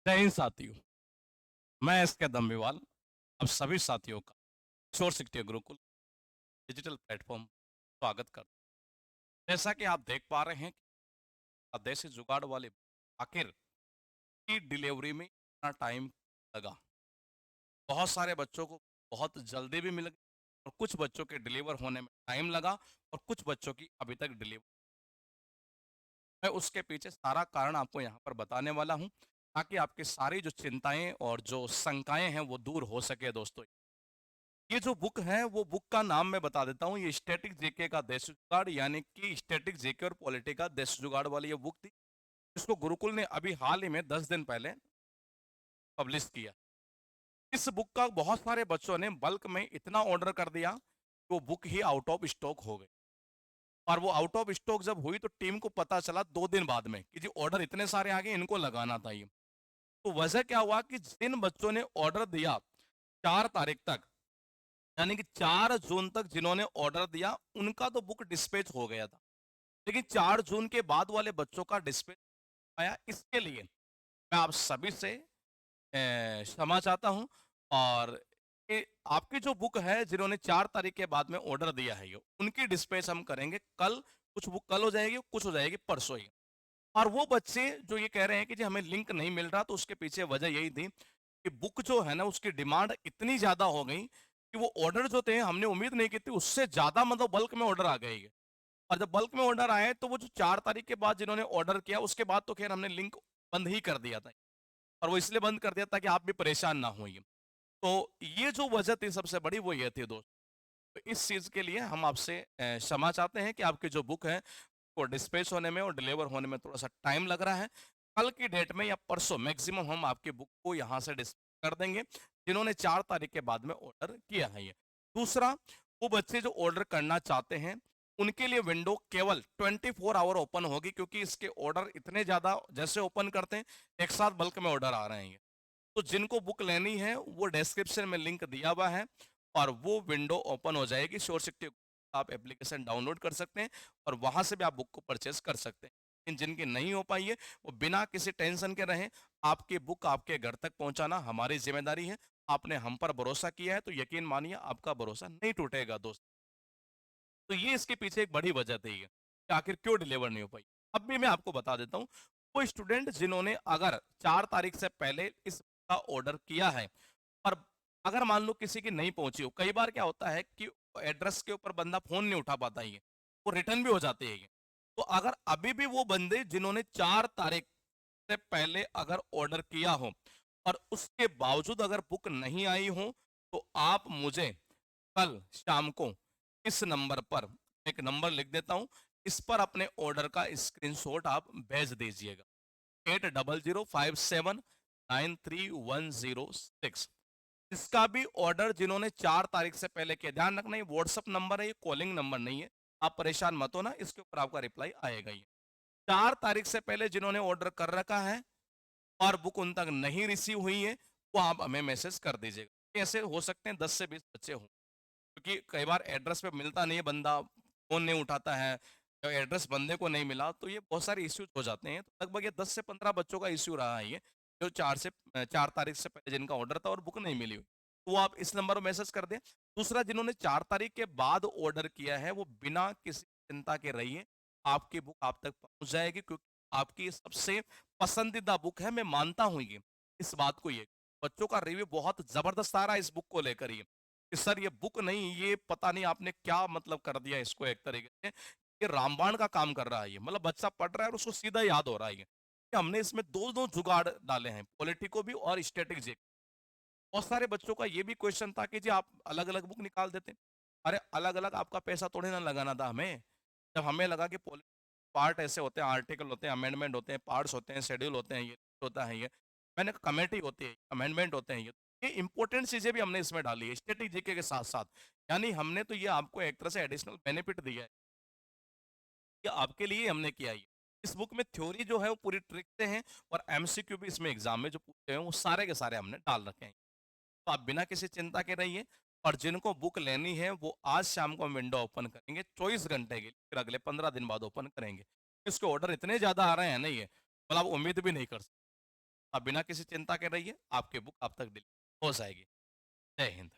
जय हिंद साथियों। मैं एसके दम्बीवाल अब सभी साथियों का शोर शिक्षण गुरुकुल डिजिटल प्लेटफॉर्म स्वागत करता हूं। जैसा कि आप देख पा रहे हैं कि देसी जुगाड़ वाले आखिर की डिलीवरी में इतना टाइम लगा। बहुत सारे बच्चों को बहुत जल्दी भी मिल गई और कुछ बच्चों के डिलीवर होने में टाइम लगा और कुछ बच्चों की अभी तक डिलीवर। मैं उसके पीछे सारा कारण आपको यहाँ पर बताने वाला हूँ ताकि आपकी सारी जो चिंताएं और जो शंकाएं हैं वो दूर हो सके दोस्तों। ये जो बुक है वो बुक का नाम मैं बता देता हूँ। ये स्टैटिक जेके का देश जुगाड़ यानी कि स्टैटिक जेके और पॉलिटी का देश जुगाड़ वाली ये बुक थी। इसको गुरुकुल ने अभी हाल ही में 10 दिन पहले पब्लिश किया। इस बुक का बहुत सारे बच्चों ने बल्क में इतना ऑर्डर कर दिया कि वो book he out of stock हो गई। और वो आउट ऑफ स्टॉक जब हुई तो टीम को पता चला 2 दिन बाद में कि जी ऑर्डर इतने सारे आ गए, इनको लगाना था ये। तो वजह क्या हुआ कि जिन बच्चों ने ऑर्डर दिया 4 तारीख तक, यानी कि 4 जून तक जिन्होंने ऑर्डर दिया उनका तो बुक डिस्पैच हो गया था, लेकिन 4 जून के बाद वाले बच्चों का डिस्पैच आया। इसके लिए मैं आप सभी से क्षमा चाहता हूं। और आपकी जो बुक है जिन्होंने 4 तारीख के बाद में ऑर्डर दिया है ये उनकी डिस्पैच हम करेंगे कल। कुछ बुक कल हो जाएगी, कुछ हो जाएगी परसों ही। और वो बच्चे जो ये कह रहे हैं कि जी हमें लिंक नहीं मिल रहा, तो उसके पीछे वजह यही थी कि बुक जो है ना उसकी डिमांड इतनी ज्यादा हो गई कि वो ऑर्डर जो थे हमने उम्मीद नहीं की थी उससे ज्यादा, मतलब बल्क में ऑर्डर आ गए। और जब बल्क में ऑर्डर आए तो वो जो 4 तारीख के बाद जिन्होंने ऑर्डर किया उसके बाद तो खैर हमने लिंक बंद ही कर दिया था। और वो इसलिए बंद कर दिया था कि आप भी परेशान ना होइए। तो ये जो वजह थी सबसे बड़ी वो ये थी दोस्त। तो इस चीज के लिए हम आपसे क्षमा चाहते हैं कि आपकी जो बुक है वो डिस्पैच होने में और डिलीवर होने में थोड़ा सा टाइम लग रहा है। कल की डेट में या परसों मैक्सिमम हम आपकी बुक को यहाँ से डिस्पैच कर देंगे जिन्होंने 4 तारीख के बाद में ऑर्डर किया है ये। दूसरा, वो बच्चे जो ऑर्डर करना चाहते हैं उनके लिए विंडो केवल 24 आवर ओपन होगी, क्योंकि इसके ऑर्डर इतने ज्यादा जैसे ओपन करते हैं एक साथ बल्क में ऑर्डर आ रहे हैं। तो जिनको बुक लेनी है वो डिस्क्रिप्शन में लिंक दिया हुआ है और वो विंडो ओपन हो जाएगी। श्योर सिटी आप एप्लीकेशन डाउनलोड कर सकते हैं और वहां से भी आप बुक को परचेस कर सकते हैं। लेकिन जिनकी नहीं हो पाई है वो बिना किसी टेंशन के रहें। आपकी बुक आपके घर तक पहुंचाना हमारी जिम्मेदारी है। आपने हम पर भरोसा किया है तो यकीन मानिए आपका भरोसा नहीं टूटेगा दोस्त। तो ये इसके पीछे एक बड़ी वजह थी ये, कि आखिर क्यों डिलीवर नहीं हो पाई। अब भी मैं आपको बता देता हूँ। वो स्टूडेंट जिन्होंने अगर 4 तारीख से पहले इस का ऑर्डर किया है और अगर मान लो किसी की नहीं पहुंची हो, कई बार क्या होता है कि एड्रेस के ऊपर बंदा फोन नहीं उठा पाता है, वो रिटर्न भी हो जाते हैं ये। तो अगर अभी भी वो बंदे जिन्होंने 4 तारीख से पहले अगर ऑर्डर किया हो और उसके बावजूद अगर बुक नहीं आई हो, तो आप मुझे कल शाम को इस नंबर पर, एक नंबर लिख देता हूं, इस पर अपने ऑर्डर का स्क्रीनशॉट आप भेज दीजिएगा। 8005793106। इसका भी ऑर्डर जिन्होंने 4 तारीख से पहले किया, ध्यान रखना ये व्हाट्सअप नंबर है, ये कॉलिंग नंबर नहीं है। आप परेशान मत होना, इसके ऊपर आपका रिप्लाई आएगा ही। 4 तारीख से पहले जिन्होंने ऑर्डर कर रखा है और बुक उन तक नहीं रिसीव हुई है, वो आप हमें मैसेज कर दीजिएगा। ऐसे हो सकते हैं 10 से 20 बच्चे हों, क्योंकि कई बार एड्रेस पे मिलता नहीं है, बंदा फोन नहीं उठाता है, तो एड्रेस बंदे को नहीं मिला, तो ये बहुत सारे इश्यूज हो जाते हैं। तो लगभग ये 10 से 15 बच्चों का इश्यू रहा है ये, जो 4 तारीख से पहले जिनका ऑर्डर था और बुक नहीं मिली हुई। तो वो आप इस नंबर पर मैसेज कर दें। दूसरा, जिन्होंने 4 तारीख के बाद ऑर्डर किया है वो बिना किसी चिंता के रहिए, आपकी बुक आप तक पहुंच जाएगी, क्योंकि आपकी सबसे पसंदीदा बुक है। मैं मानता हूँ ये इस बात को, ये बच्चों का रिव्यू बहुत जबरदस्त आ रहा है इस बुक को लेकर ये, कि सर ये बुक नहीं, ये पता नहीं आपने क्या मतलब कर दिया इसको एक तरीके से, ये रामबाण का काम कर रहा है ये। मतलब बच्चा पढ़ रहा है और उसको सीधा याद हो रहा है ये, कि हमने इसमें दो दो जुगाड़ डाले हैं, पॉलिटिको भी और स्टैटिक जी। बहुत सारे बच्चों का ये भी क्वेश्चन था कि जी आप अलग अलग बुक निकाल देते। अरे अलग अलग आपका पैसा थोड़ी ना लगाना था हमें। जब हमें लगा कि पार्ट ऐसे होते हैं, आर्टिकल होते हैं, अमेंडमेंट होते हैं, पार्ट्स होते हैं, शेड्यूल होते हैं, ये होता है ये, मैंने कहा कमेटी होती है, अमेंडमेंट होते हैं ये इंपॉर्टेंट चीजें भी हमने इसमें डाली है स्टैटिक जीके के साथ साथ। यानी हमने तो ये आपको एक तरह से एडिशनल बेनिफिट दिया है, ये आपके लिए हमने किया है। इस बुक में थ्योरी जो है वो पूरी ट्रिक से है और एमसीक्यू भी इसमें एग्जाम में जो पूछे हैं वो सारे के सारे हमने डाल रखे हैं। तो आप बिना किसी चिंता के रहिए। और जिनको बुक लेनी है वो आज शाम को हम विंडो ओपन करेंगे 24 घंटे के लिए, फिर अगले 15 दिन बाद ओपन करेंगे। इसके ऑर्डर इतने ज्यादा आ रहे हैं ना ये, मतलब आप उम्मीद भी नहीं कर सकते। आप बिना किसी चिंता के रहिए, आपकी बुक अब तक डिलीवर हो जाएगी। जय हिंद।